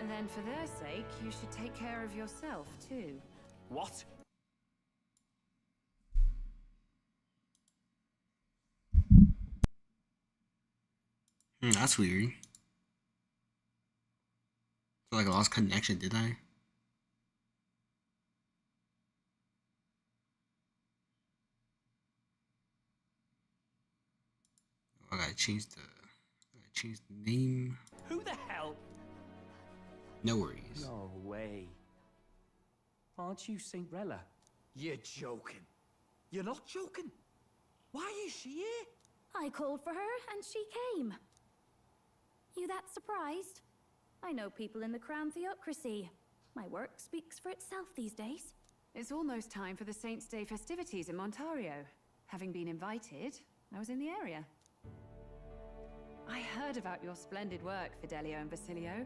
And then for their sake, you should take care of yourself, too. What? That's weird. Feel like I lost connection, did I? I gotta change the name. Who the hell? No worries. No way. Aren't you Cinderella? You're joking. You're not joking. Why is she here? I called for her and she came. You that surprised? I know people in the Crown Theocracy. My work speaks for itself these days. It's almost time for the Saints' Day festivities in Montario. Having been invited, I was in the area. I heard about your splendid work, Fidelio and Basilio.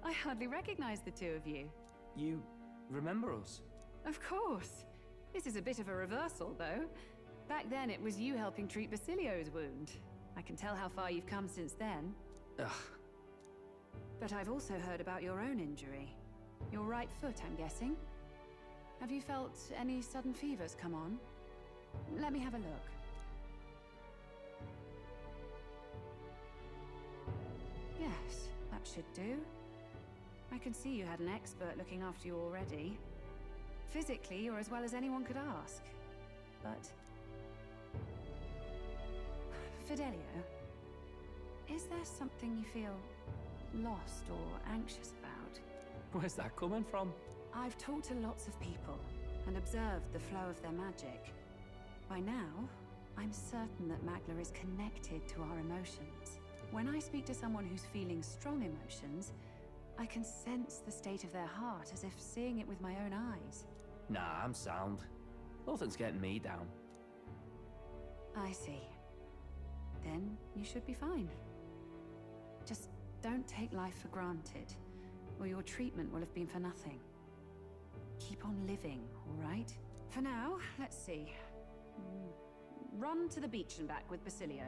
I hardly recognize the two of you. You remember us? Of course. This is a bit of a reversal, though. Back then, it was you helping treat Basilio's wound. I can tell how far you've come since then. Ugh. But I've also heard about your own injury. Your right foot, I'm guessing. Have you felt any sudden fevers come on? Let me have a look. Yes, that should do. I can see you had an expert looking after you already. Physically, you're as well as anyone could ask. But... Fidelio, is there something you feel lost or anxious about? Where's that coming from? I've talked to lots of people and observed the flow of their magic. By now, I'm certain that Magla is connected to our emotions. When I speak to someone who's feeling strong emotions, I can sense the state of their heart as if seeing it with my own eyes. Nah, I'm sound. Nothing's getting me down. I see. Then you should be fine. Just don't take life for granted, or your treatment will have been for nothing. Keep on living, all right? For now, let's see. Run to the beach and back with Basilio.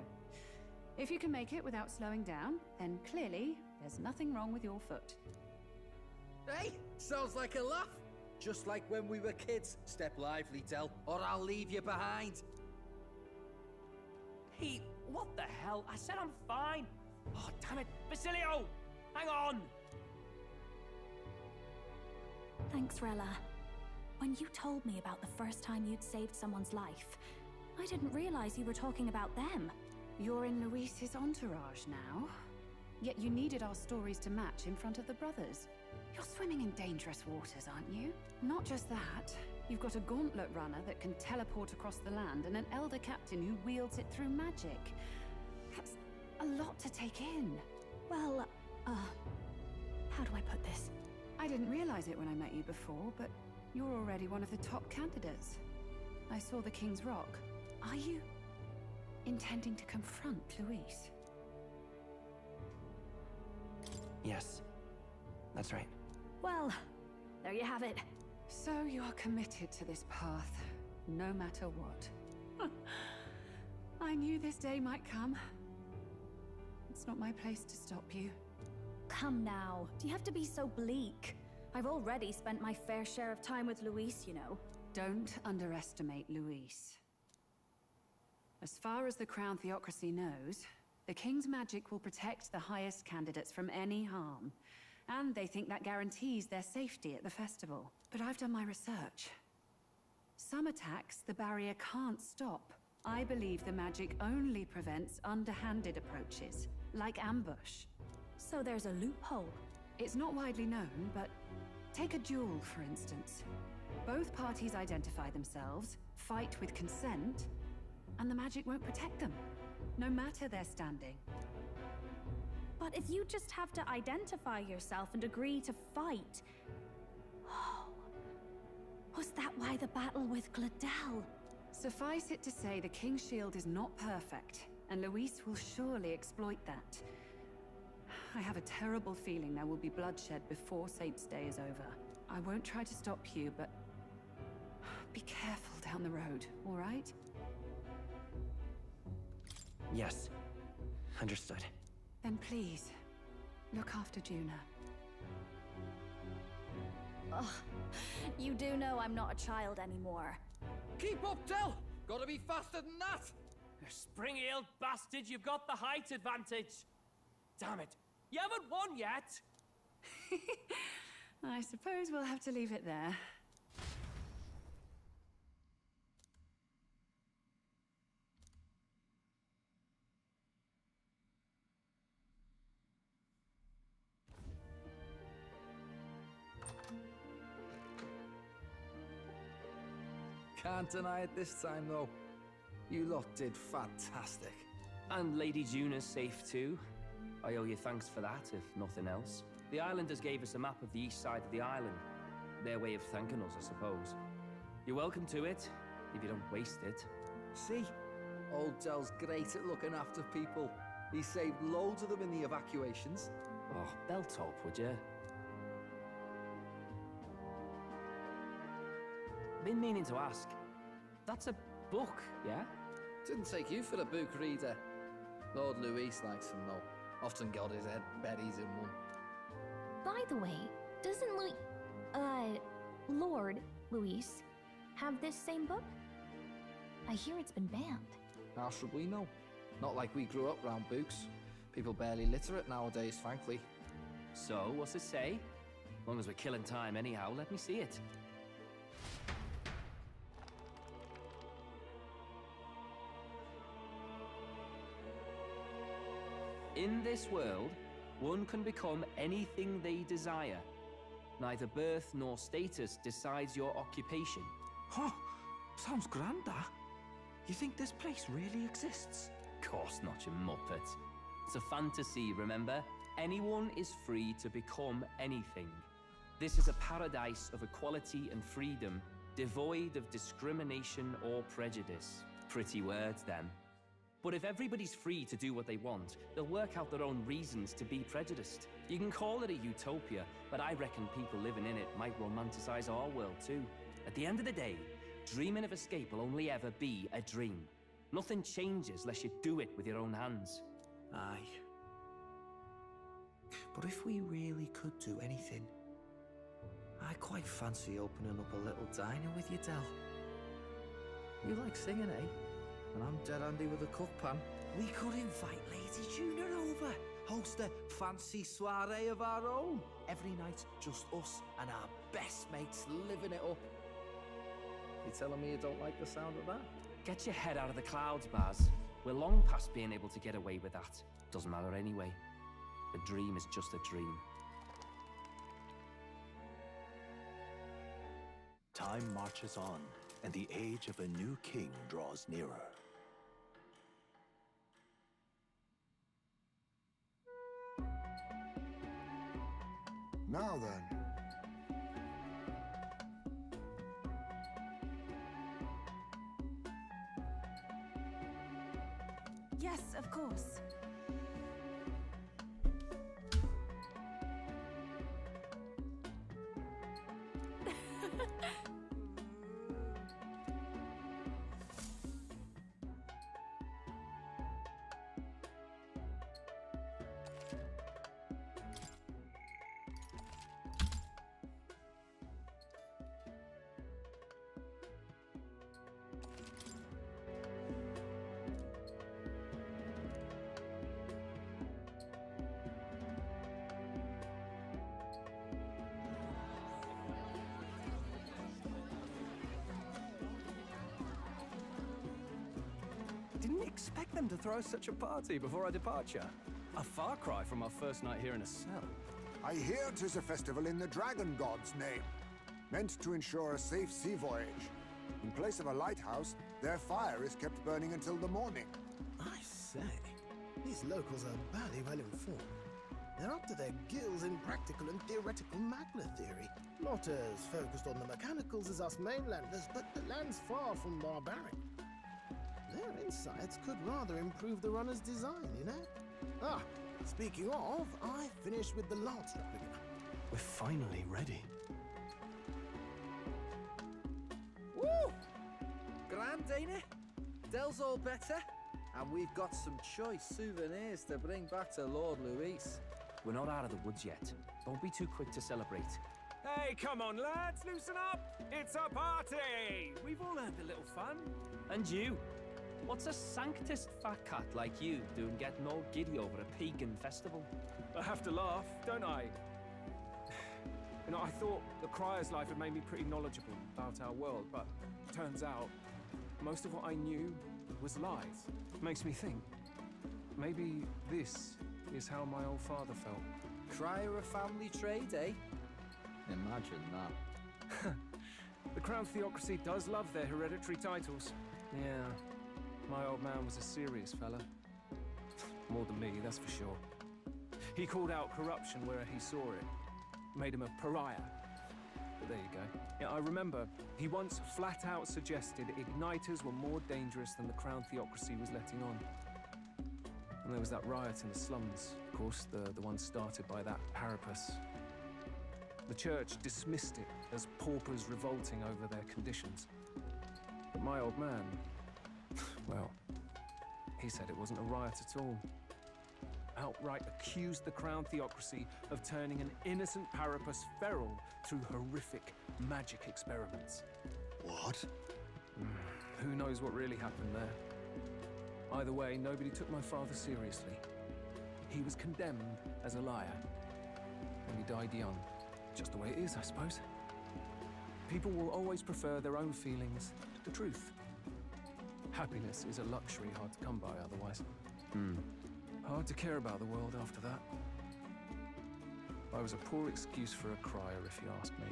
If you can make it without slowing down, then clearly there's nothing wrong with your foot. Hey, sounds like a laugh. Just like when we were kids. Step lively, Del, or I'll leave you behind. Hey, what the hell? I said I'm fine. Oh, damn it. Basilio! Hang on! Thanks, Rella. When you told me about the first time you'd saved someone's life, I didn't realize you were talking about them. You're in Luis's entourage now. Yet you needed our stories to match in front of the brothers. You're swimming in dangerous waters, aren't you? Not just that. You've got a gauntlet runner that can teleport across the land and an elder captain who wields it through magic. That's a lot to take in. Well, how do I put this? I didn't realize it when I met you before, but you're already one of the top candidates. I saw the King's Rock. Are you intending to confront Luis? Yes, that's right. Well, there you have it. So you are committed to this path, no matter what. I knew this day might come. It's not my place to stop you. Come now, do you have to be so bleak? I've already spent my fair share of time with Luis, you know. Don't underestimate Luis. As far as the Crown Theocracy knows, the King's magic will protect the highest candidates from any harm. And they think that guarantees their safety at the festival. But I've done my research. Some attacks the barrier can't stop. I believe the magic only prevents underhanded approaches, like ambush. So there's a loophole. It's not widely known, but take a duel, for instance. Both parties identify themselves, fight with consent, and the magic won't protect them, no matter their standing. But if you just have to identify yourself and agree to fight... Oh, was that why the battle with Gladel? Suffice it to say, the King's Shield is not perfect, and Luis will surely exploit that. I have a terrible feeling there will be bloodshed before Saints' Day is over. I won't try to stop you, but be careful down the road, all right? Yes, understood. Then please, look after Juna. Ugh. You do know I'm not a child anymore. Keep up, Del! Gotta be faster than that! You spring-heeled bastard, you've got the height advantage. Damn it, you haven't won yet. I suppose we'll have to leave it there. Can't deny it this time, though. You lot did fantastic. And Lady Juna's safe too. I owe you thanks for that, if nothing else. The islanders gave us a map of the east side of the island. Their way of thanking us, I suppose. You're welcome to it, if you don't waste it. See? Old Del's great at looking after people. He saved loads of them in the evacuations. Oh, belt up, would you? Been meaning to ask. That's a book, yeah? Didn't take you for a book reader. Lord Luis likes them, though. Often got his head buried in one. By the way, doesn't Lord Luis have this same book? I hear it's been banned. How should we know? Not like we grew up round books. People barely literate nowadays, frankly. So, what's it say? As long as we're killing time anyhow, let me see it. In this world, one can become anything they desire. Neither birth nor status decides your occupation. Huh, sounds grand, that. You think this place really exists? Course not, you muppet. It's a fantasy, remember? Anyone is free to become anything. This is a paradise of equality and freedom, devoid of discrimination or prejudice. Pretty words, then. But if everybody's free to do what they want, they'll work out their own reasons to be prejudiced. You can call it a utopia, but I reckon people living in it might romanticize our world too. At the end of the day, dreaming of escape will only ever be a dream. Nothing changes unless you do it with your own hands. Aye. But if we really could do anything, I quite fancy opening up a little diner with you, Del. You like singing, eh? And I'm dead handy with a cook pan. We could invite Lady Juna over. Host a fancy soiree of our own. Every night, just us and our best mates living it up. You telling me you don't like the sound of that? Get your head out of the clouds, Baz. We're long past being able to get away with that. Doesn't matter anyway. A dream is just a dream. Time marches on, and the age of a new king draws nearer. Now then. Yes, of course. Didn't expect them to throw such a party before our departure. A far cry from our first night here in a cell. I hear 'tis a festival in the Dragon God's name, meant to ensure a safe sea voyage. In place of a lighthouse, their fire is kept burning until the morning. I say, these locals are barely well informed. They're up to their gills in practical and theoretical magna theory. Not as focused on the mechanicals as us mainlanders, but the land's far from barbaric. Their insights could rather improve the runner's design, you know? Ah, speaking of, I finished with the lance replica. We're finally ready. Woo! Grand, ain't it? Del's all better. And we've got some choice souvenirs to bring back to Lord Luis. We're not out of the woods yet. Don't be too quick to celebrate. Hey, come on, lads, loosen up! It's a party! We've all earned a little fun. And you? What's a sanctist fat cat like you doing getting all giddy over a pagan festival? I have to laugh, don't I? You know, I thought the Crier's life had made me pretty knowledgeable about our world, but turns out most of what I knew was lies. Makes me think, maybe this is how my old father felt. Crier a family trade, eh? Imagine that. The Crown Theocracy does love their hereditary titles. Yeah, my old man was a serious fella. More than me, that's for sure. He called out corruption where he saw it. Made him a pariah. But there you go. Yeah, I remember he once flat out suggested igniters were more dangerous than the Crown Theocracy was letting on. And there was that riot in the slums, of course, the one started by that Parapus. The church dismissed it as paupers revolting over their conditions. But my old man, well, he said it wasn't a riot at all. Outright accused the Crown Theocracy of turning an innocent Parapus feral through horrific magic experiments. What? Who knows what really happened there? Either way, nobody took my father seriously. He was condemned as a liar, and he died young. Just the way it is, I suppose. People will always prefer their own feelings to truth. Happiness is a luxury hard to come by otherwise. Hard to care about the world after that. I was a poor excuse for a crier, if you ask me.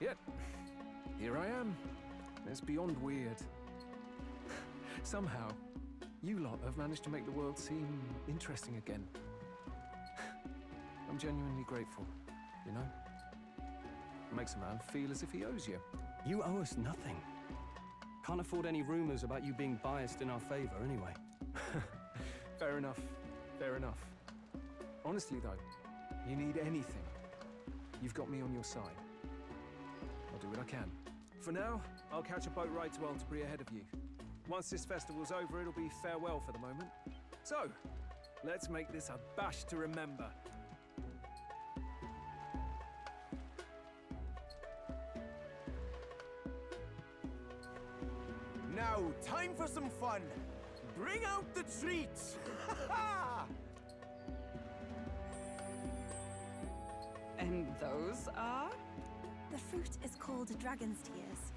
Yet, here I am. It's beyond weird. Somehow, you lot have managed to make the world seem interesting again. I'm genuinely grateful, you know? It makes a man feel as if he owes you. You owe us nothing. Can't afford any rumors about you being biased in our favor anyway. Fair enough. Fair enough. Honestly, though, you need anything, you've got me on your side. I'll do what I can. For now, I'll catch a boat ride to Altebury ahead of you. Once this festival's over, it'll be farewell for the moment. So, let's make this a bash to remember. Now, time for some fun. Bring out the treats! And those are? The fruit is called dragon's tears.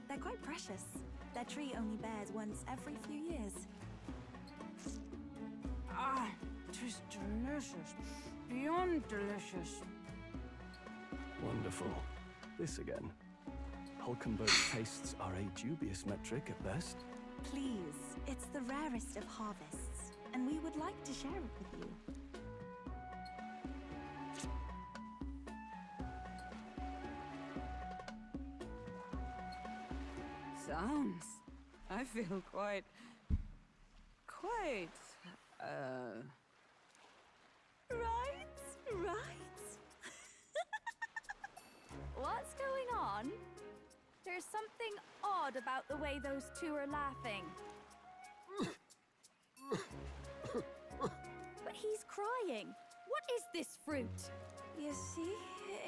They're quite precious. Their tree only bears once every few years. Ah, 'tis delicious. Beyond delicious. Wonderful. This again. Hulkenberg's tastes are a dubious metric at best. Please, it's the rarest of harvests, and we would like to share it with you. Sounds. I feel quite. Right. What's going on? There's something odd about the way those two are laughing. But he's crying. What is this fruit? You see,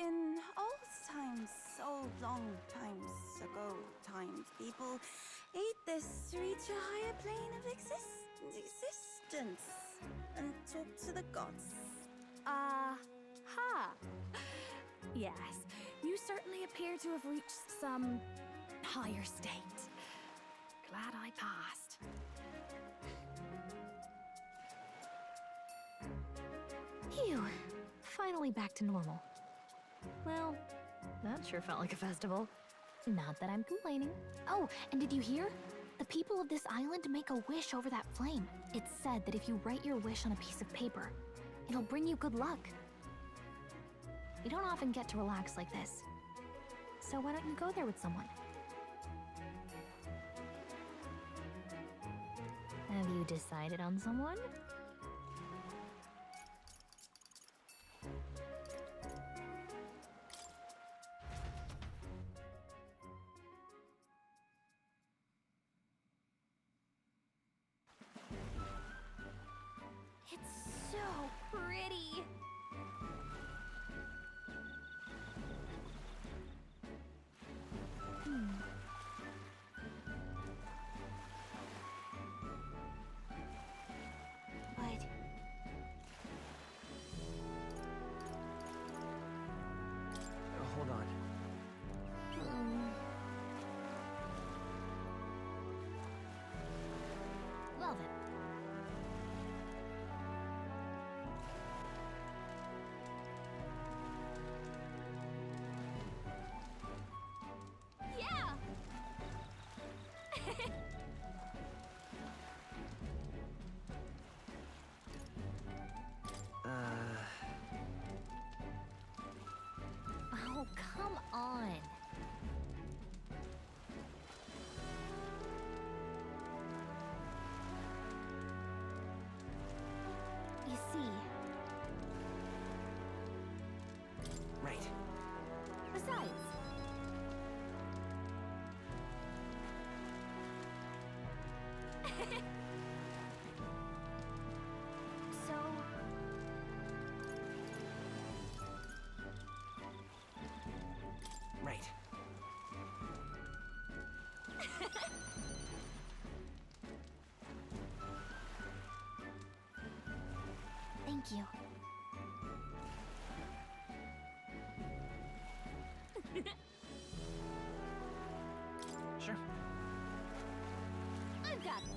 in old times, so long times ago, people ate this to reach a higher plane of existence and talk to the gods. Ha! Yes, you certainly appear to have reached some higher state. Glad I passed. Phew. Finally back to normal. Well, that sure felt like a festival. Not that I'm complaining. Oh, and did you hear? The people of this island make a wish over that flame. It's said that if you write your wish on a piece of paper, it'll bring you good luck. We don't often get to relax like this. So why don't you go there with someone? Have you decided on someone? It's so pretty. Thank you. Sure. I've got this.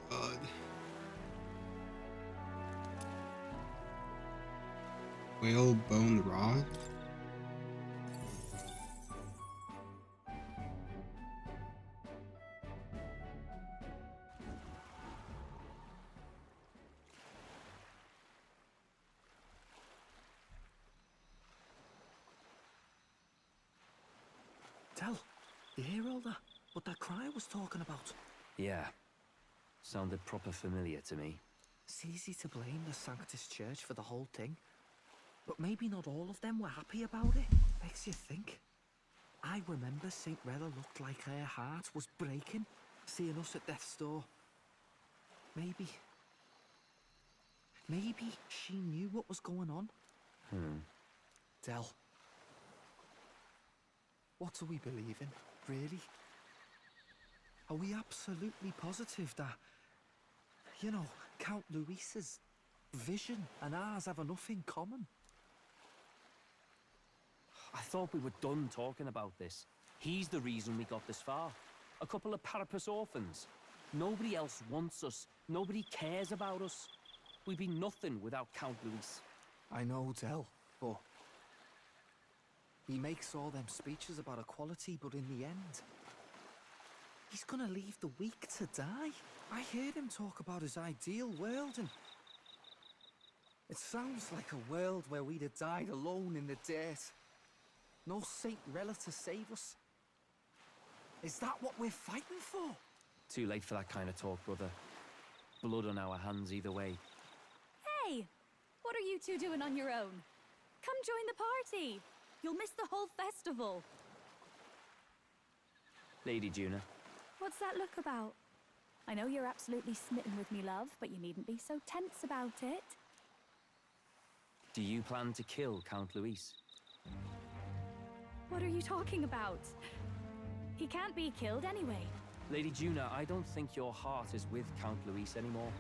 God. Whale bone rod? Tell, you hear all that? What that cry was talking about? Yeah. Sounded proper familiar to me. It's easy to blame the Sanctus Church for the whole thing. But maybe not all of them were happy about it. Makes you think. I remember St. Rella looked like her heart was breaking, seeing us at death's door. Maybe she knew what was going on. Del, what do we believe in, really? Are we absolutely positive that, you know, Count Luis's vision and ours have enough in common? I thought we were done talking about this. He's the reason we got this far. A couple of Parapus orphans. Nobody else wants us. Nobody cares about us. We'd be nothing without Count Luis. I know, Del, but he makes all them speeches about equality, but in the end, he's gonna leave the weak to die. I heard him talk about his ideal world, and it sounds like a world where we'd have died alone in the dirt. No Saint Rella to save us. Is that what we're fighting for? Too late for that kind of talk, brother. Blood on our hands either way. Hey! What are you two doing on your own? Come join the party! You'll miss the whole festival. Lady Juna. What's that look about? I know you're absolutely smitten with me, love, but you needn't be so tense about it. Do you plan to kill Count Luis? What are you talking about? He can't be killed anyway. Lady Juna, I don't think your heart is with Count Luis anymore.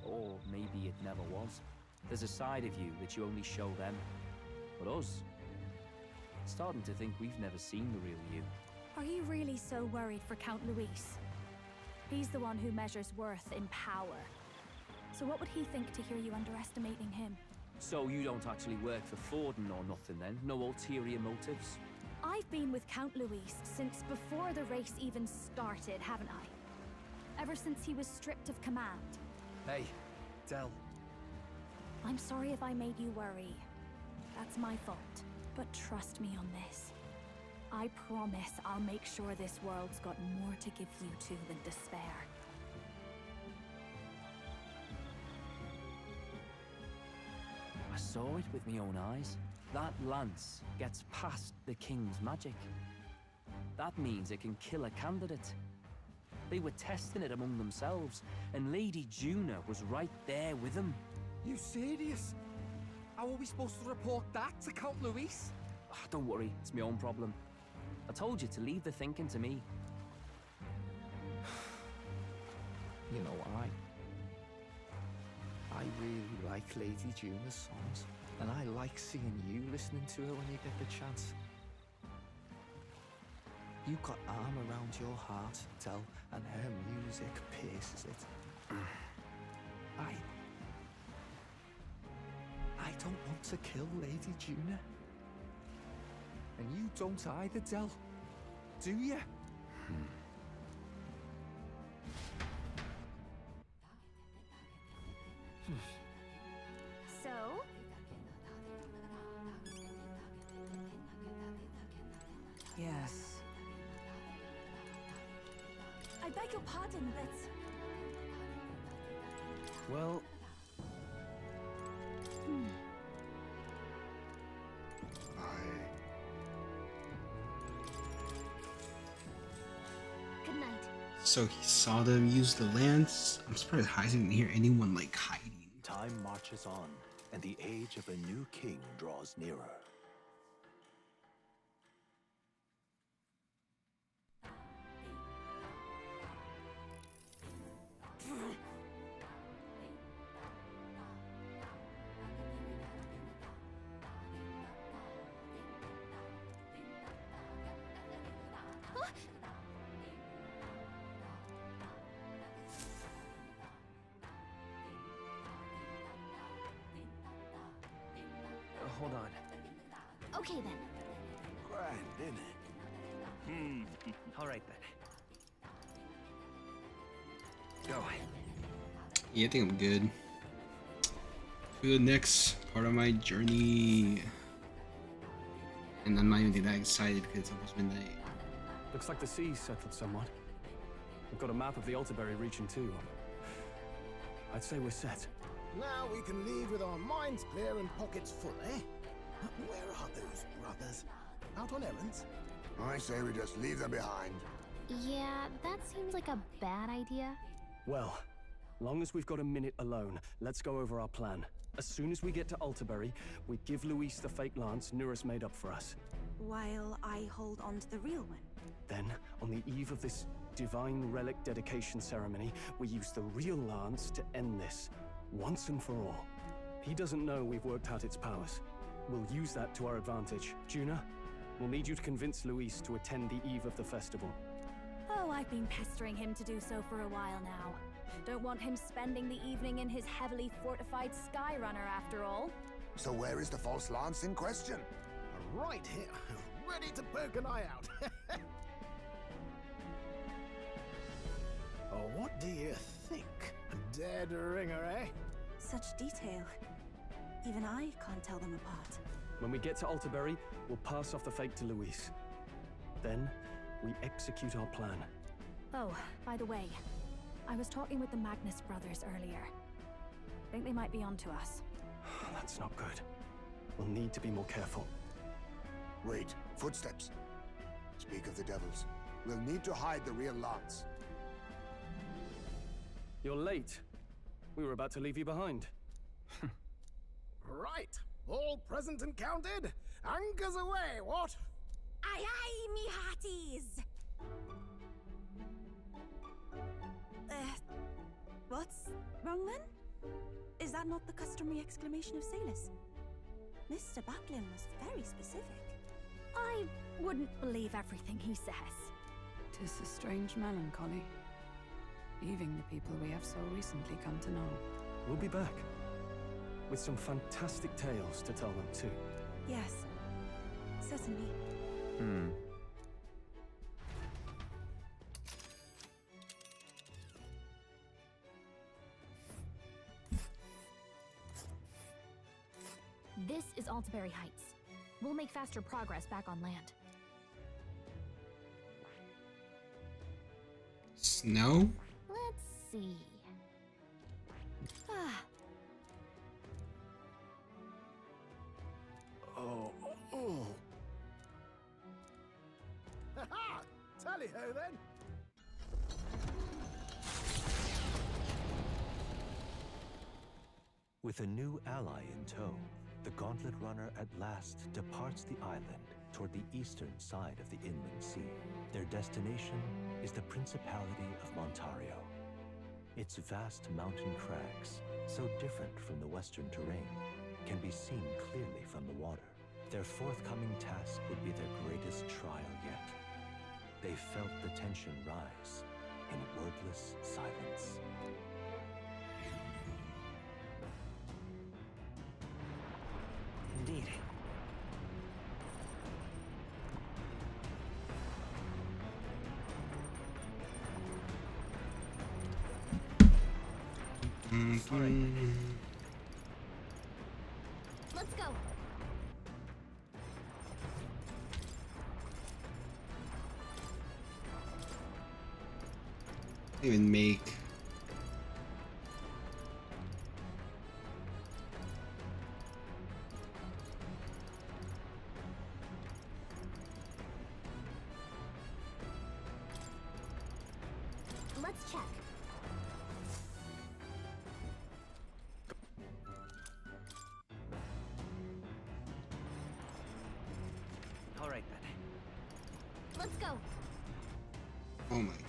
Or maybe it never was. There's a side of you that you only show them. But us, starting to think we've never seen the real you. Are you really so worried for Count Luis? He's the one who measures worth in power. So what would he think to hear you underestimating him? So you don't actually work for Forden or nothing then? No ulterior motives? I've been with Count Luis since before the race even started, haven't I? Ever since he was stripped of command. Hey, Del. I'm sorry if I made you worry. That's my fault. But trust me on this. I promise I'll make sure this world's got more to give you two than despair. I saw it with my own eyes. That lance gets past the king's magic. That means it can kill a candidate. They were testing it among themselves, and Lady Juna was right there with them. You serious? How are we supposed to report that to Count Luis? Don't worry, it's my own problem. I told you to leave the thinking to me. You know, I really like Lady Juna's songs, and I like seeing you listening to her when you get the chance. You've got arm around your heart, Del, and her music pierces it. I don't want to kill Lady Juna. And you don't either, Del. Do you? So? Yes. I beg your pardon, but... Well... Good night. So he saw them use the lance. I'm surprised Heisen didn't hear anyone like hiding. Time marches on, and the age of a new king draws nearer. Okay then. Grand, isn't it? All right then. Go. Yeah, I think I'm good. To the next part of my journey. And I'm not even that excited because it's almost midnight. Looks like the sea's settled somewhat. We've got a map of the Altaberry region too. I'd say we're set. Now we can leave with our minds clear and pockets full, eh? Where are those brothers? Out on errands? I say we just leave them behind. Yeah, that seems like a bad idea. Well, long as we've got a minute alone, let's go over our plan. As soon as we get to Altaberry, we give Luis the fake lance Nurus made up for us. While I hold on to the real one. Then, on the eve of this divine relic dedication ceremony, we use the real lance to end this, once and for all. He doesn't know we've worked out its powers. We'll use that to our advantage. Juna, we'll need you to convince Luis to attend the eve of the festival. Oh, I've been pestering him to do so for a while now. Don't want him spending the evening in his heavily fortified Skyrunner after all. So where is the false lance in question? Right here, ready to poke an eye out. Oh, what do you think? Dead ringer, eh? Such detail. Even I can't tell them apart. When we get to Altaberry, we'll pass off the fake to Luis. Then, we execute our plan. Oh, by the way, I was talking with the Magnus brothers earlier. Think they might be onto us. That's not good. We'll need to be more careful. Wait, footsteps. Speak of the devils. We'll need to hide the real lance. You're late. We were about to leave you behind. Right, all present and counted? Anchors away, what? Aye aye, me hearties! What's wrong then? Is that not the customary exclamation of sailors? Mr. Buckland was very specific. I wouldn't believe everything he says. 'Tis a strange melancholy, leaving the people we have so recently come to know. We'll be back. With some fantastic tales to tell them too. Yes, certainly. This is Altaberry Heights. We'll make faster progress back on land. Snow? Let's see. Ah. Oh. Ha-ha! Tally-ho then! With a new ally in tow, the Gauntlet Runner at last departs the island toward the eastern side of the inland sea. Their destination is the Principality of Montario. Its vast mountain crags, so different from the western terrain, can be seen clearly from the water. Their forthcoming task would be their greatest trial yet. They felt the tension rise in wordless silence. Indeed. Let's go. Even make. Let's check. All right then. Let's go. Oh my god.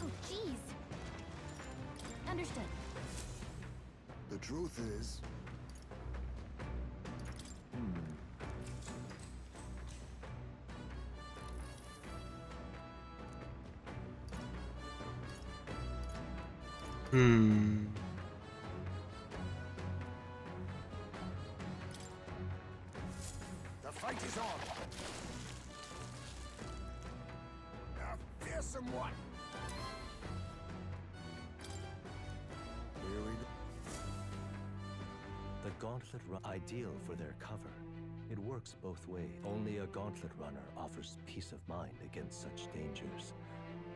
Oh, jeez. Understood. The truth is... gauntlet ideal for their cover. It works both ways. Only a gauntlet runner offers peace of mind against such dangers.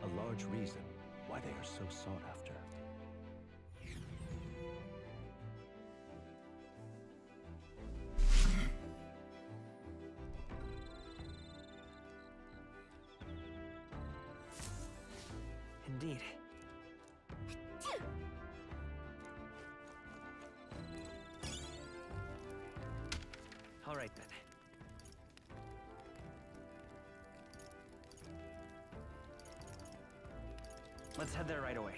A large reason why they are so sought after. Indeed. All right then. Let's head there right away.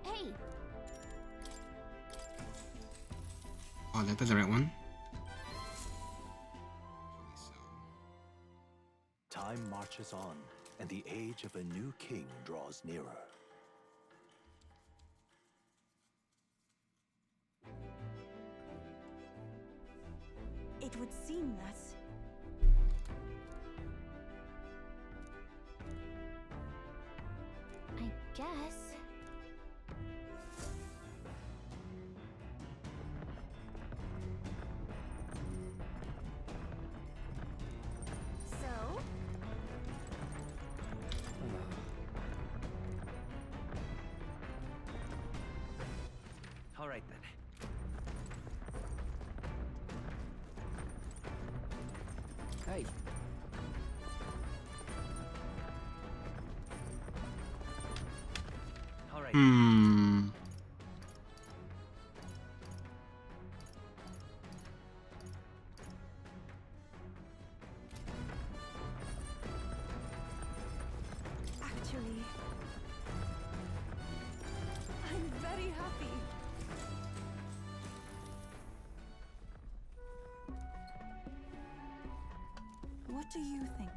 Hey! Oh, that's the right one. Time marches on, and the age of a new king draws nearer. It would seem that... I guess. So? All right then. Hey. All right. Actually... I'm very happy. What do you think?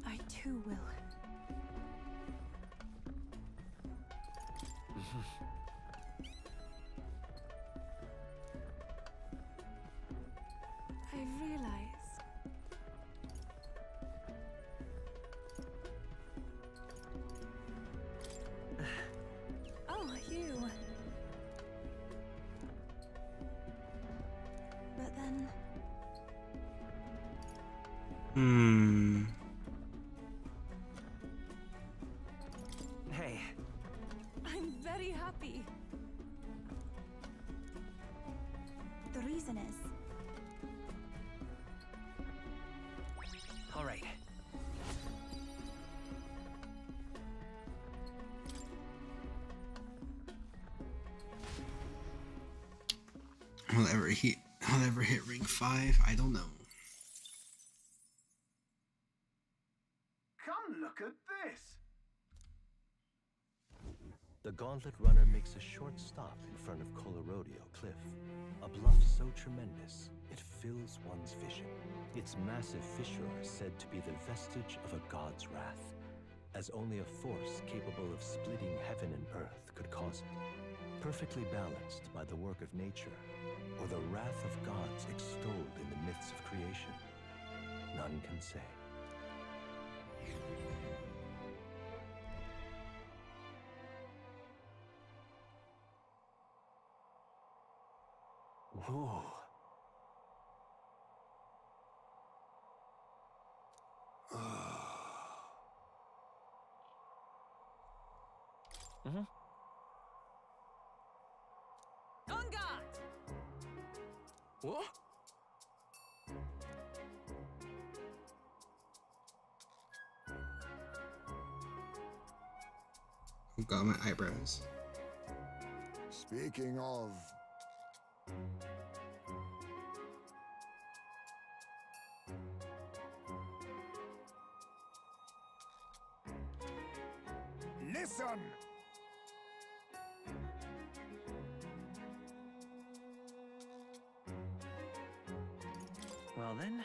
I too will. I realize... Oh, you. But then... Hey. I'm very happy. The reason is... All right. I'll ever hit rank 5, I don't know. Come look at this! The Gauntlet Runner makes a short stop in front of Colorodeo Cliff, a bluff so tremendous it fills one's vision. Its massive fissure is said to be the vestige of a god's wrath, as only a force capable of splitting heaven and earth could cause it. Perfectly balanced by the work of nature, or the wrath of gods extolled in the myths of creation, none can say. Whoa. On guard! What? Oh god, my eyebrows. Speaking of... Listen! Well then...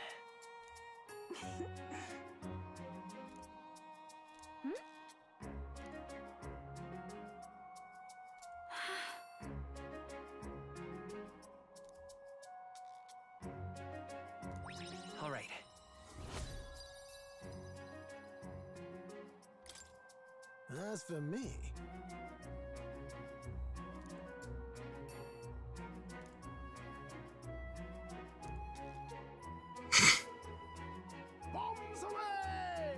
As for me, bombs away!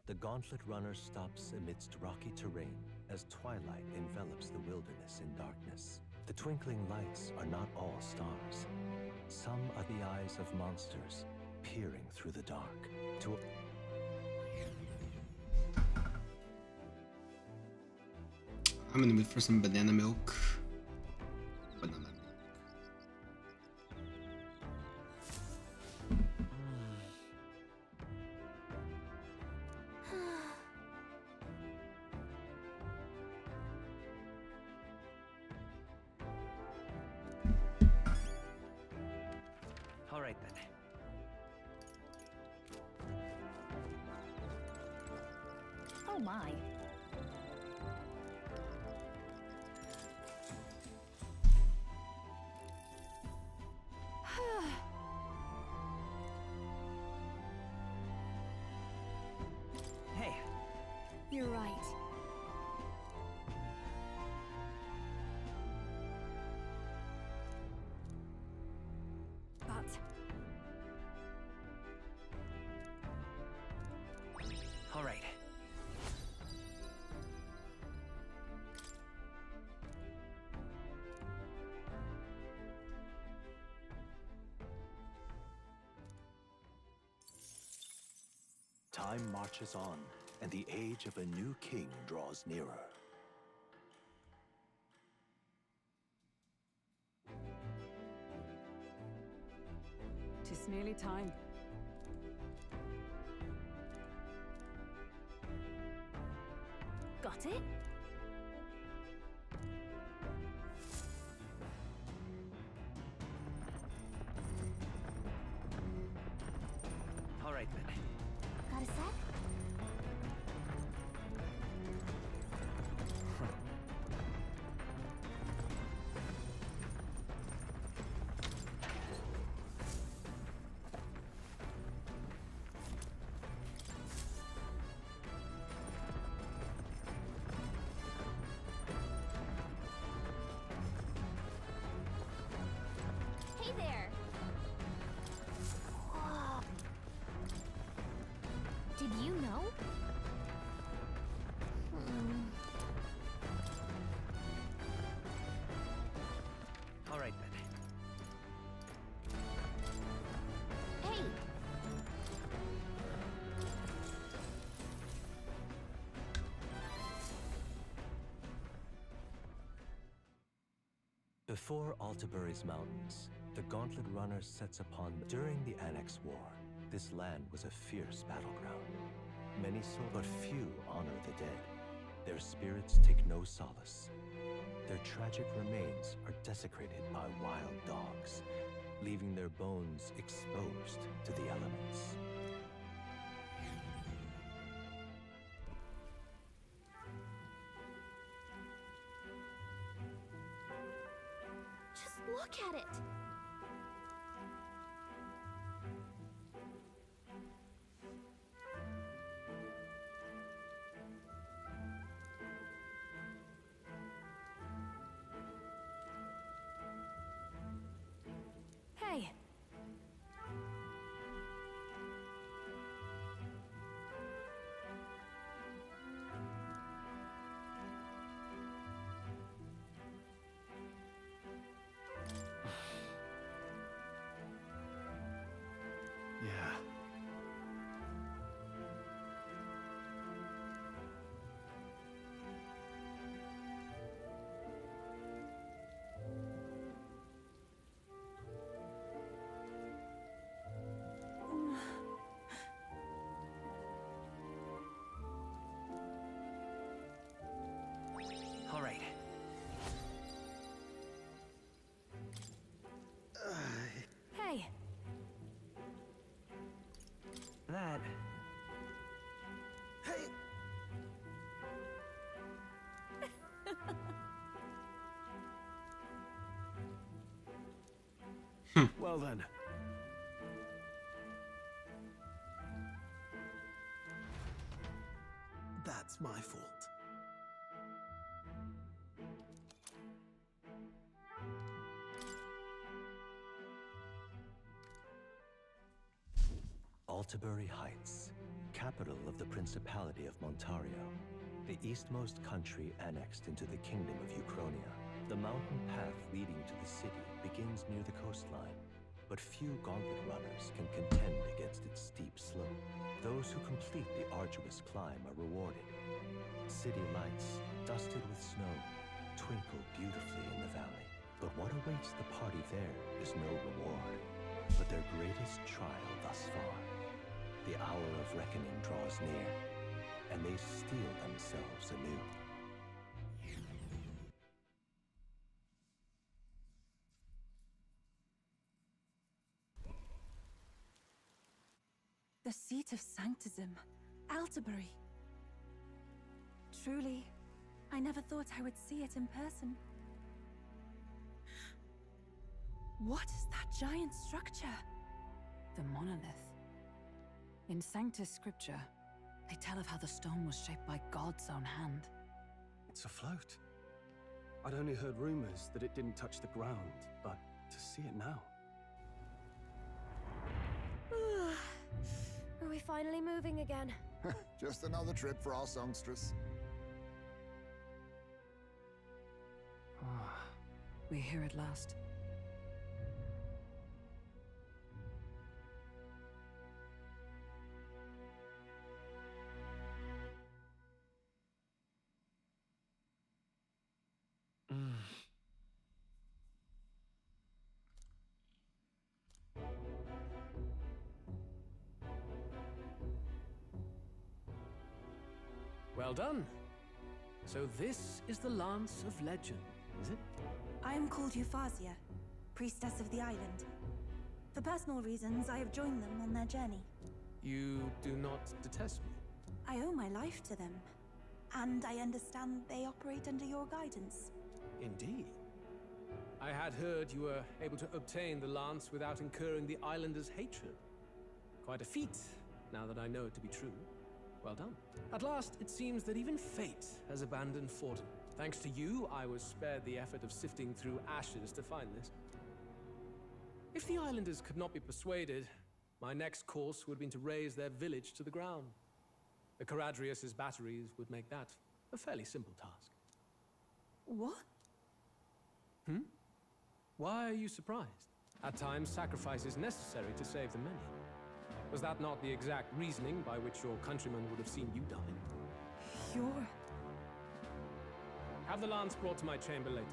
The Gauntlet Runner stops amidst rocky terrain as twilight envelops the wilderness in darkness. The twinkling lights are not all stars. Some are the eyes of monsters peering through the dark. I'm in the mood for some banana milk. Banana milk. All right then. Oh my. Hey, You're right. But all right. Time marches on, and the age of a new king draws nearer. Tis nearly time. got it? All right then. Got a sec? Hey there! Whoa. Did you know? All right then. Hey! Before Altabury's mountains, the Gauntlet Runner sets upon. During the Annex War, this land was a fierce battleground. Many but few honor the dead. Their spirits take no solace. Their tragic remains are desecrated by wild dogs, leaving their bones exposed to the elements. Just look at it! Hey! Well then. That's my fault. Altabury Heights, capital of the Principality of Montario, the eastmost country annexed into the Kingdom of Uchronia. The mountain path leading to the city begins near the coastline, but few gauntlet runners can contend against its steep slope. Those who complete the arduous climb are rewarded. City lights, dusted with snow, twinkle beautifully in the valley. But what awaits the party there is no reward, but their greatest trial thus far. The hour of reckoning draws near, and they steel themselves anew. The seat of Sanctism, Altabury. Truly, I never thought I would see it in person. What is that giant structure? The monolith. In Sanctus Scripture, they tell of how the stone was shaped by God's own hand. It's afloat. I'd only heard rumors that it didn't touch the ground, but to see it now. Are we finally moving again? Just another trip for our songstress. We're here at last. Well done. So this is the Lance of Legend, is it? I am called Euphazia, priestess of the island. For personal reasons, I have joined them on their journey. You do not detest me? I owe my life to them, and I understand they operate under your guidance. Indeed. I had heard you were able to obtain the lance without incurring the islanders' hatred. Quite a feat, now that I know it to be true. Well done. At last, it seems that even fate has abandoned Forden. Thanks to you, I was spared the effort of sifting through ashes to find this. If the islanders could not be persuaded, my next course would have been to raze their village to the ground. The Caradrius' batteries would make that a fairly simple task. What? Why are you surprised? At times, sacrifice is necessary to save the many. Was that not the exact reasoning by which your countrymen would have seen you die? You're... Have the lance brought to my chamber later.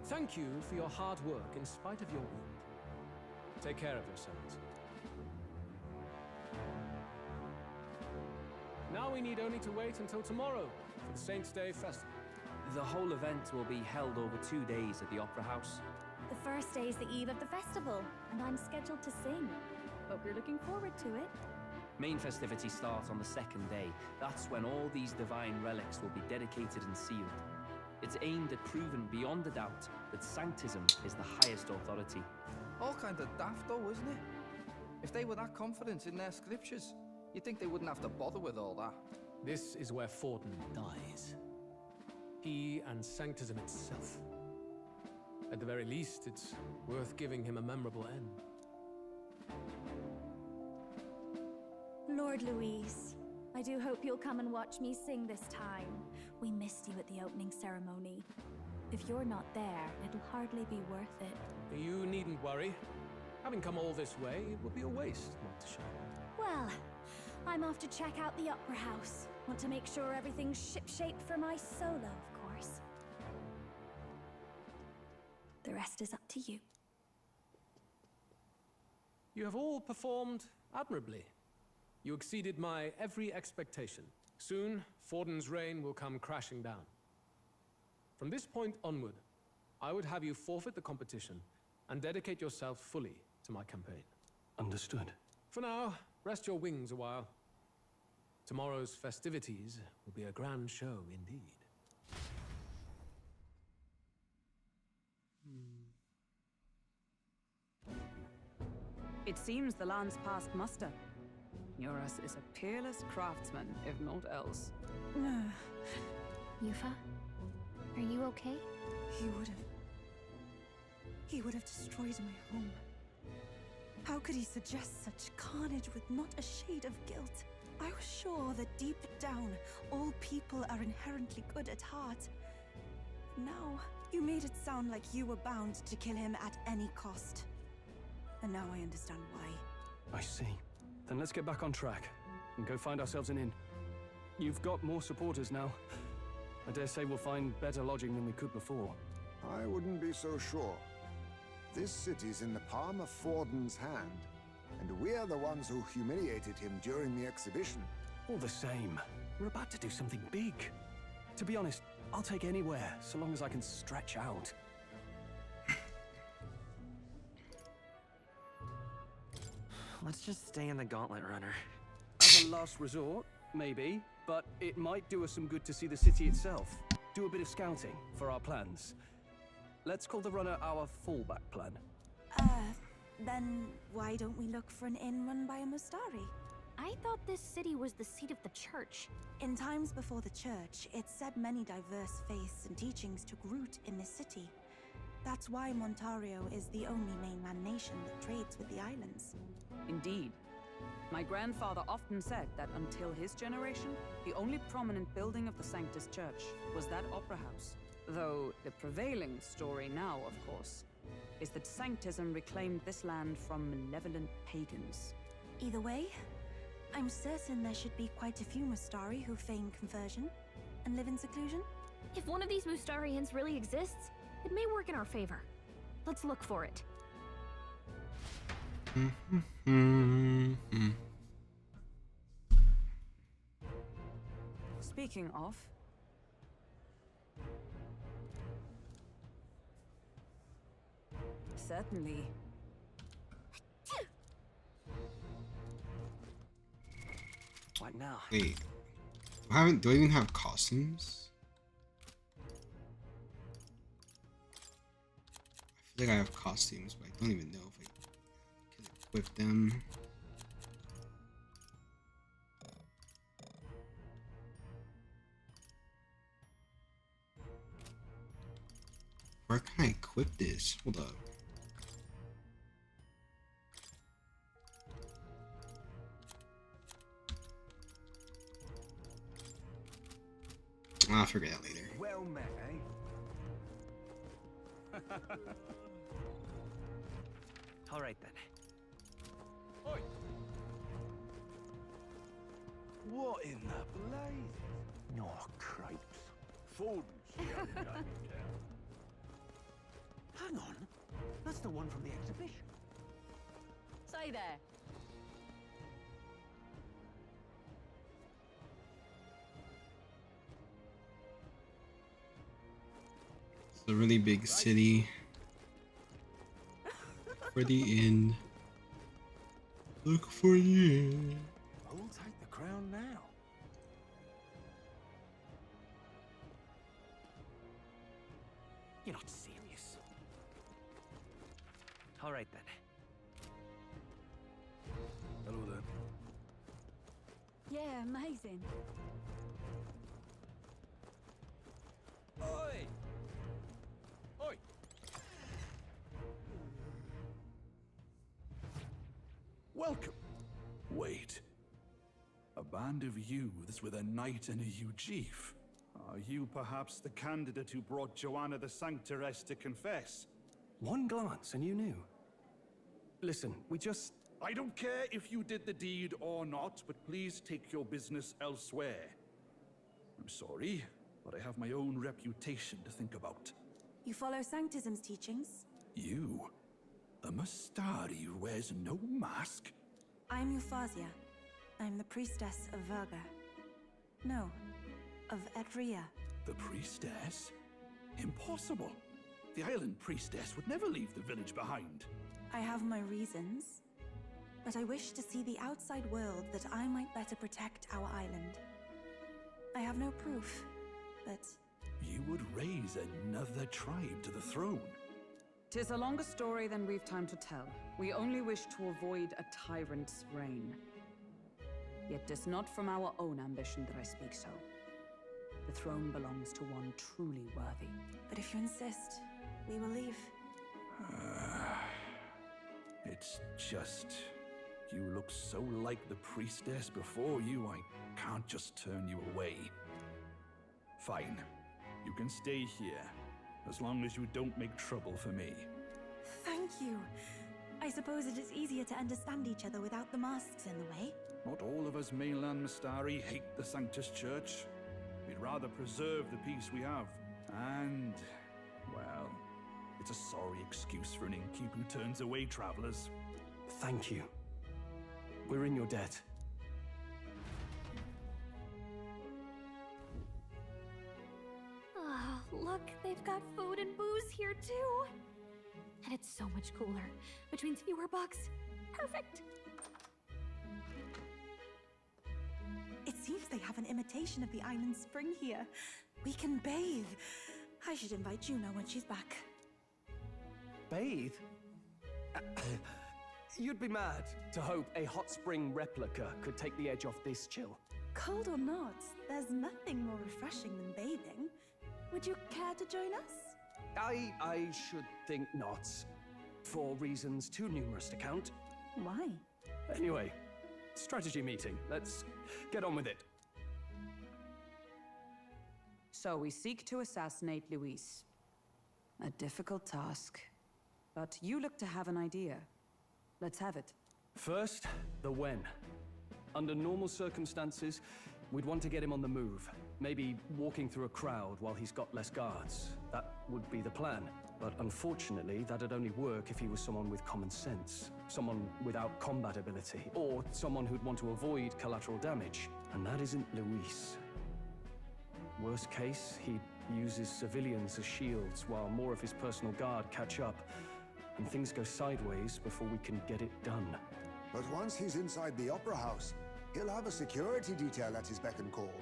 Thank you for your hard work in spite of your wound. Take care of yourselves. Now we need only to wait until tomorrow for the Saints' Day Festival. The whole event will be held over 2 days at the Opera House. The first day is the eve of the festival, and I'm scheduled to sing. Hope you're looking forward to it. Main festivities start on the second day. That's when all these divine relics will be dedicated and sealed. It's aimed at proving beyond a doubt that Sanctism is the highest authority. All kind of daft though, isn't it? If they were that confident in their scriptures, you'd think they wouldn't have to bother with all that. This is where Forden dies. He and Sanctism itself. At the very least, it's worth giving him a memorable end. Lord Louise, I do hope you'll come and watch me sing this time. We missed you at the opening ceremony. If you're not there, it'll hardly be worth it. You needn't worry. Having come all this way, it would be a waste not to show. Well, I'm off to check out the Opera House. Want to make sure everything's shipshape for my solo, of course. The rest is up to you. You have all performed admirably. You exceeded my every expectation. Soon, Forden's reign will come crashing down. From this point onward, I would have you forfeit the competition and dedicate yourself fully to my campaign. Understood. For now, rest your wings a while. Tomorrow's festivities will be a grand show indeed. It seems the land's past muster. Eurus is a peerless craftsman, if not else. Yufa? Are you okay? He would have destroyed my home. How could he suggest such carnage with not a shade of guilt? I was sure that deep down, all people are inherently good at heart. Now, you made it sound like you were bound to kill him at any cost. And now I understand why. I see. Then let's get back on track and go find ourselves an inn. You've got more supporters now. I dare say we'll find better lodging than we could before. I wouldn't be so sure. This city's in the palm of Forden's hand, and we're the ones who humiliated him during the exhibition. All the same, we're about to do something big. To be honest, I'll take anywhere, so long as I can stretch out. Let's just stay in the Gauntlet Runner. As a last resort, maybe, but it might do us some good to see the city itself. Do a bit of scouting for our plans. Let's call the runner our fallback plan. Then why don't we look for an inn run by a Mustari? I thought this city was the seat of the church. In times before the church, it said many diverse faiths and teachings took root in this city. That's why Montario is the only mainland nation that trades with the islands. Indeed. My grandfather often said that until his generation, the only prominent building of the Sanctus Church was that opera house. Though the prevailing story now, of course, is that Sanctism reclaimed this land from malevolent pagans. Either way, I'm certain there should be quite a few Mustari who feign conversion and live in seclusion. If one of these Mustarians really exists, it may work in our favor. Let's look for it. Speaking of... Certainly. What now? Wait. Do I even have costumes? I feel like I have costumes, but I don't even know if I can equip them. Where can I equip this? Hold up. I'll figure it out later. Well met, eh? All right then. Oi! What in the blaze? No cripes. Forden's the young guy in town. Hang on. That's the one from the exhibition. Say there. It's a really big city. For the inn. Look for the inn. Who'll take the crown now? You're not serious. All right then. Hello there. Yeah, amazing. Oi! Oi! Welcome. Wait. A band of youths with a knight and a Ujif. Are you perhaps the candidate who brought Joanna the Sanctoress to confess? One glance and you knew. Listen, we just... I don't care if you did the deed or not, but please take your business elsewhere. I'm sorry, but I have my own reputation to think about. You follow Sanctism's teachings? You? A Mustari who wears no mask? I'm Euphazia. I'm the priestess of Verga. No, of Edria. The priestess? Impossible. The island priestess would never leave the village behind. I have my reasons, but I wish to see the outside world that I might better protect our island. I have no proof, but... You would raise another tribe to the throne. 'Tis a longer story than we've time to tell. We only wish to avoid a tyrant's reign. Yet 'tis not from our own ambition that I speak so. The throne belongs to one truly worthy. But if you insist, we will leave. It's just... You look so like the priestess before you, I can't just turn you away. Fine. You can stay here, as long as you don't make trouble for me. Thank you. I suppose it is easier to understand each other without the masks in the way. Not all of us mainland Mistari hate the Sanctus Church. We'd rather preserve the peace we have. And, well, it's a sorry excuse for an innkeep who turns away travelers. Thank you. We're in your debt. Oh, look, they've got food and booze here too. And it's so much cooler, which means fewer bugs. Perfect. It seems they have an imitation of the island spring here. We can bathe. I should invite Juno when she's back. Bathe? You'd be mad to hope a hot spring replica could take the edge off this chill. Cold or not, there's nothing more refreshing than bathing. Would you care to join us? I should think not. For reasons too numerous to count. Why? Anyway, strategy meeting. Let's get on with it. So we seek to assassinate Luis. A difficult task. But you look to have an idea. Let's have it. First, the when. Under normal circumstances, we'd want to get him on the move. Maybe walking through a crowd while he's got less guards. That would be the plan. But unfortunately, that'd only work if he was someone with common sense. Someone without combat ability. Or someone who'd want to avoid collateral damage. And that isn't Luis. Worst case, he uses civilians as shields while more of his personal guard catch up. And things go sideways before we can get it done. But once he's inside the Opera House, he'll have a security detail at his beck and call.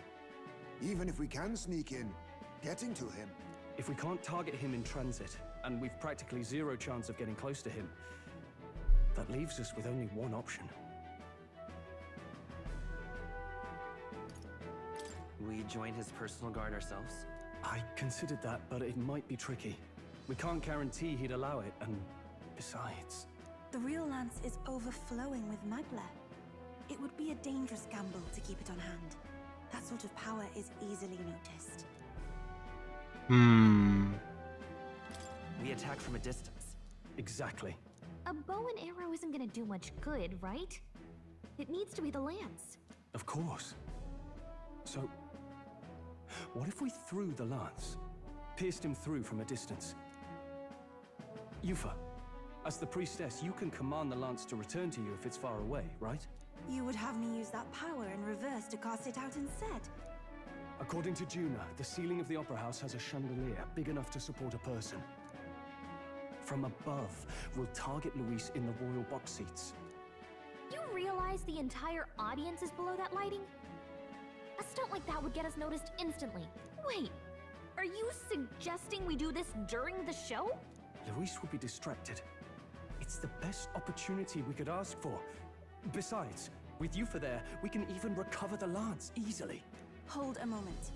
Even if we can sneak in, getting to him. If we can't target him in transit, and we've practically zero chance of getting close to him, that leaves us with only one option. We join his personal guard ourselves? I considered that, but it might be tricky. We can't guarantee he'd allow it, and besides... The real lance is overflowing with magla. It would be a dangerous gamble to keep it on hand. That sort of power is easily noticed. We attack from a distance. Exactly. A bow and arrow isn't gonna do much good, right? It needs to be the lance. Of course. So, what if we threw the lance? Pierced him through from a distance? Yufa, as the priestess, you can command the lance to return to you if it's far away, right? You would have me use that power in reverse to cast it out instead. According to Juna, the ceiling of the Opera House has a chandelier big enough to support a person. From above, we'll target Luis in the royal box seats. You realize the entire audience is below that lighting? A stunt like that would get us noticed instantly. Wait, are you suggesting we do this during the show? Luis will be distracted. It's the best opportunity we could ask for. Besides, with Yufa there, we can even recover the lance easily. Hold a moment.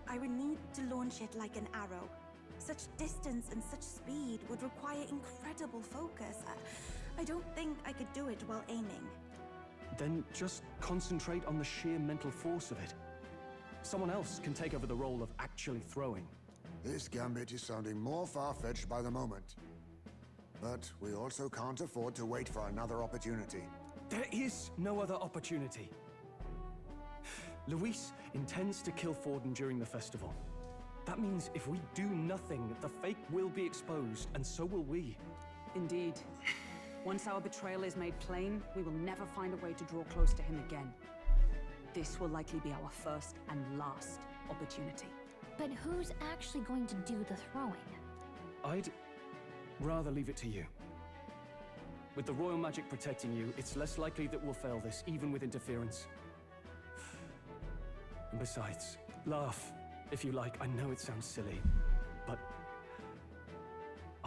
I would need to launch it like an arrow. Such distance and such speed would require incredible focus. I don't think I could do it while aiming. Then just concentrate on the sheer mental force of it. Someone else can take over the role of actually throwing. This gambit is sounding more far-fetched by the moment. But we also can't afford to wait for another opportunity. There is no other opportunity. Luis intends to kill Forden during the festival. That means if we do nothing, the fake will be exposed, and so will we. Indeed. Once our betrayal is made plain, we will never find a way to draw close to him again. This will likely be our first and last opportunity. But who's actually going to do the throwing? I'd rather leave it to you. With the royal magic protecting you, it's less likely that we'll fail this, even with interference. And besides, laugh if you like. I know it sounds silly, but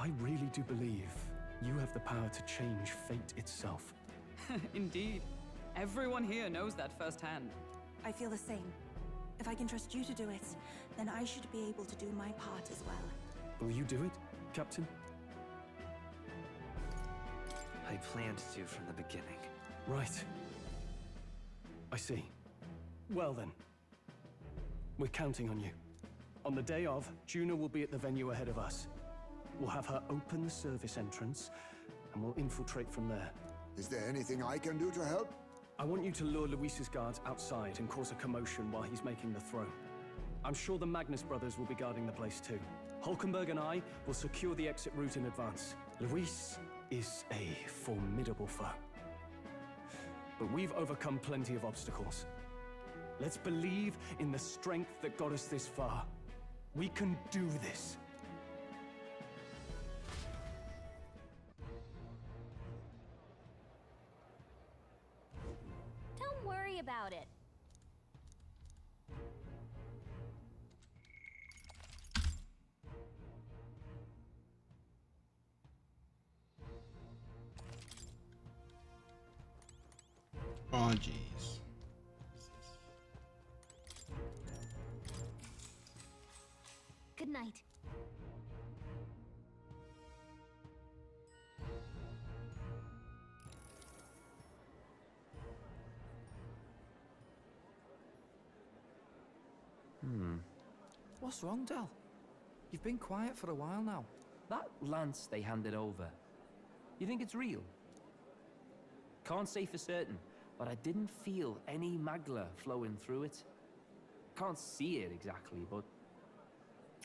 I really do believe you have the power to change fate itself. Indeed. Everyone here knows that firsthand. I feel the same. If I can trust you to do it, then I should be able to do my part as well. Will you do it, Captain? I planned to from the beginning. Right. I see. Well then. We're counting on you. On the day of, Juna will be at the venue ahead of us. We'll have her open the service entrance, and we'll infiltrate from there. Is there anything I can do to help? I want you to lure Luis's guards outside and cause a commotion while he's making the throw. I'm sure the Magnus brothers will be guarding the place too. Hulkenberg and I will secure the exit route in advance. Luis is a formidable foe. But we've overcome plenty of obstacles. Let's believe in the strength that got us this far. We can do this. Don't worry about it. Oh, jeez. Good night. What's wrong, Del? You've been quiet for a while now. That lance they handed over, you think it's real? Can't say for certain, but I didn't feel any magla flowing through it. Can't see it exactly, but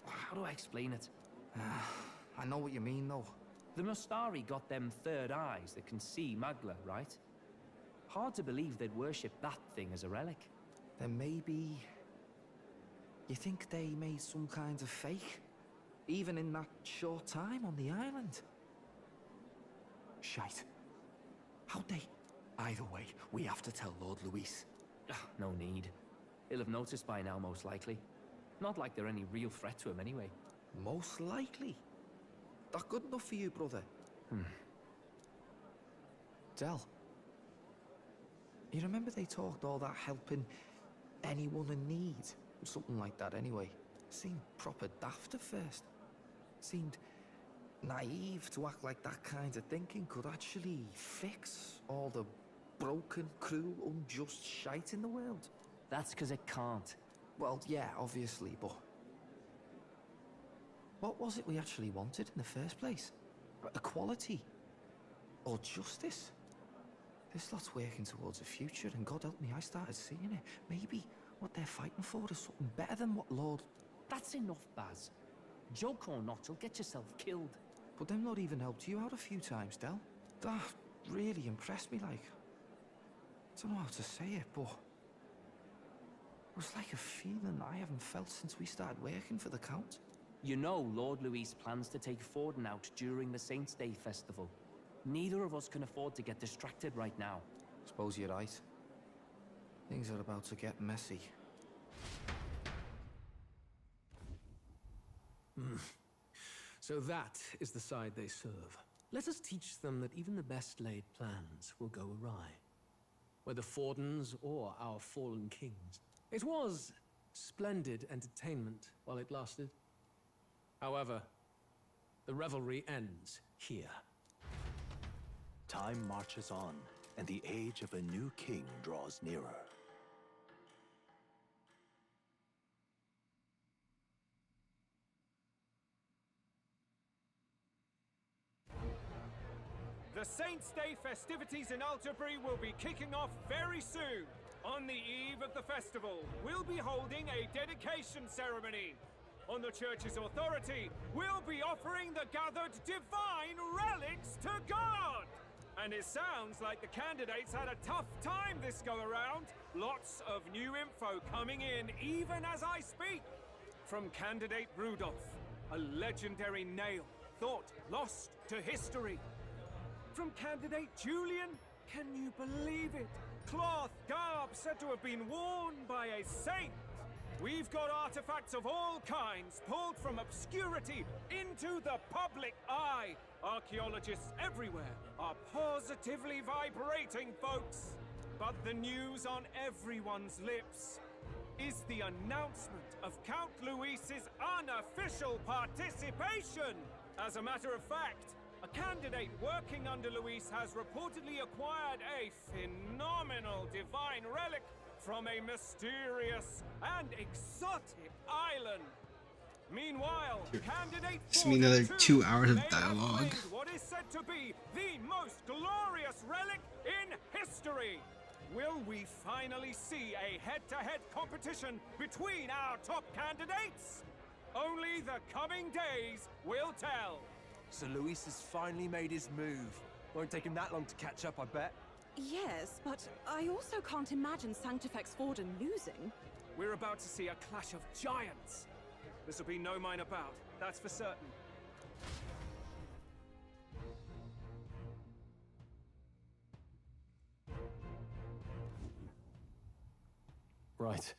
how do I explain it? I know what you mean, though. The Mustari got them third eyes that can see magla, right? Hard to believe they'd worship that thing as a relic. Then maybe... You think they made some kind of fake? Even in that short time on the island? Shite. How'd they? Either way, we have to tell Lord Luis. No need. He'll have noticed by now, most likely. Not like they're any real threat to him anyway. Most likely? That good enough for you, brother? Del, you remember they talked all that helping anyone in need? Something like that anyway. Seemed proper daft at first. Seemed naive to act like that kind of thinking could actually fix all the broken, cruel, unjust shite in the world. That's because it can't. Well, yeah, obviously, but... What was it we actually wanted in the first place? Equality? Or justice? This lot's working towards a future, and God help me, I started seeing it. Maybe what they're fighting for is something better than what Lord... That's enough, Baz. Joke or not, you'll get yourself killed. But them not even helped you out a few times, Del. That really impressed me, like... I don't know how to say it, but... It was like a feeling I haven't felt since we started working for the Count. You know Lord Luis plans to take Forden out during the Saints' Day festival. Neither of us can afford to get distracted right now. Suppose you're right. Things are about to get messy. So that is the side they serve. Let us teach them that even the best laid plans will go awry. Whether Forden's or our fallen kings. It was splendid entertainment while it lasted. However, the revelry ends here. Time marches on, and the age of a new king draws nearer. The Saints' Day festivities in Alderbury will be kicking off very soon. On the eve of the festival, we'll be holding a dedication ceremony. On the church's authority, we'll be offering the gathered divine relics to God! And it sounds like the candidates had a tough time this go-around. Lots of new info coming in even as I speak. From candidate Rudolph, a legendary nail, thought lost to history. From candidate Julian, can you believe it? Cloth garb said to have been worn by a saint. We've got artifacts of all kinds pulled from obscurity into the public eye. Archaeologists everywhere are positively vibrating, folks. But the news on everyone's lips is the announcement of Count Luis's unofficial participation. As a matter of fact, a candidate working under Luis has reportedly acquired a phenomenal divine relic from a mysterious and exotic island. Meanwhile, candidate This will be another 2 hours of may have dialogue. claimed what is said to be the most glorious relic in history. Will we finally see a head-to-head competition between our top candidates? Only the coming days will tell. So Luis has finally made his move. Won't take him that long to catch up, I bet. Yes, but I also can't imagine Sanctifex Forden losing. We're about to see a clash of giants. This will be no minor bout, that's for certain. Right.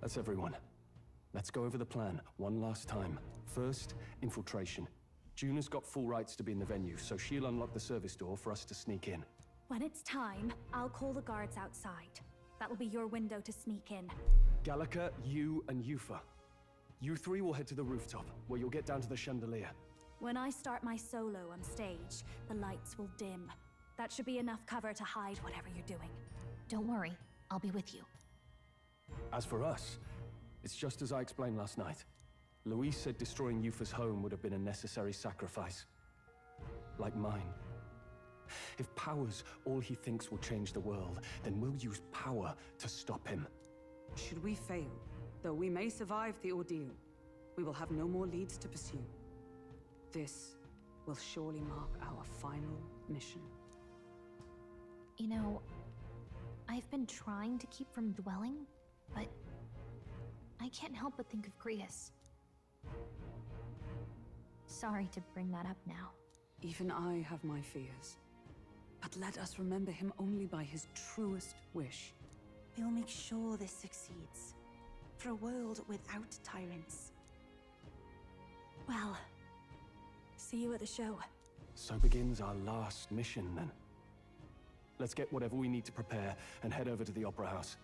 That's everyone. Let's go over the plan one last time. First, infiltration. Juna's got full rights to be in the venue, so she'll unlock the service door for us to sneak in. When it's time, I'll call the guards outside. That'll be your window to sneak in. Gallica, you, and Yufa. You three will head to the rooftop, where you'll get down to the chandelier. When I start my solo on stage, the lights will dim. That should be enough cover to hide whatever you're doing. Don't worry, I'll be with you. As for us, it's just as I explained last night. Luis said destroying Yufa's home would have been a necessary sacrifice. Like mine. If power's all he thinks will change the world, then we'll use power to stop him. Should we fail, though we may survive the ordeal, we will have no more leads to pursue. This will surely mark our final mission. You know, I've been trying to keep from dwelling, but I can't help but think of Grius. Sorry to bring that up now. Even I have my fears. But let us remember him only by his truest wish. We'll make sure this succeeds. For a world without tyrants. Well, see you at the show. So begins our last mission, then. Let's get whatever we need to prepare and head over to the Opera House.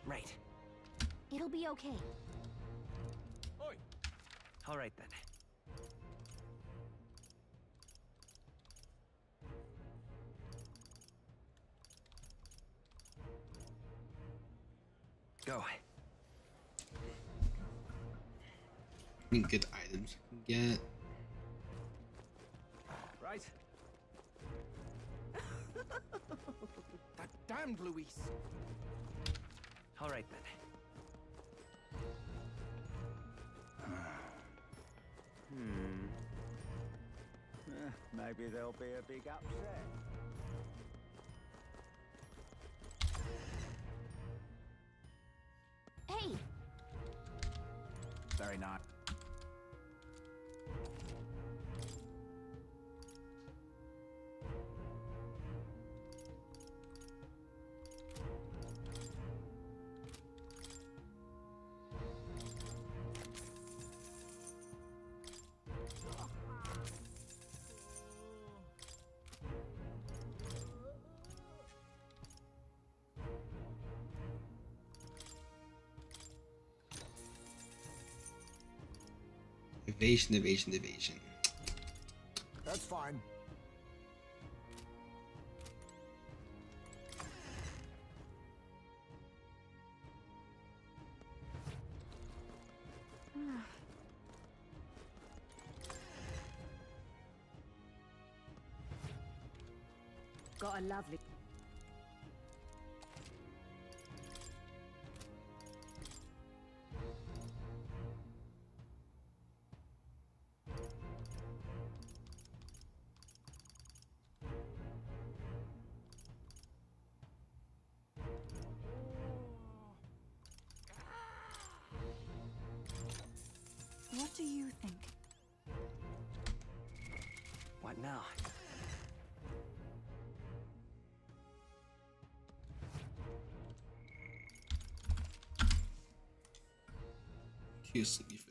Right. It'll be okay. Oi! All right then. Go. Any good items I can get? Right. That damned Luis! All right then. Maybe there'll be a big upset. Hey! Very nice. Evasion. That's fine. Got a lovely... What do you think? What now? you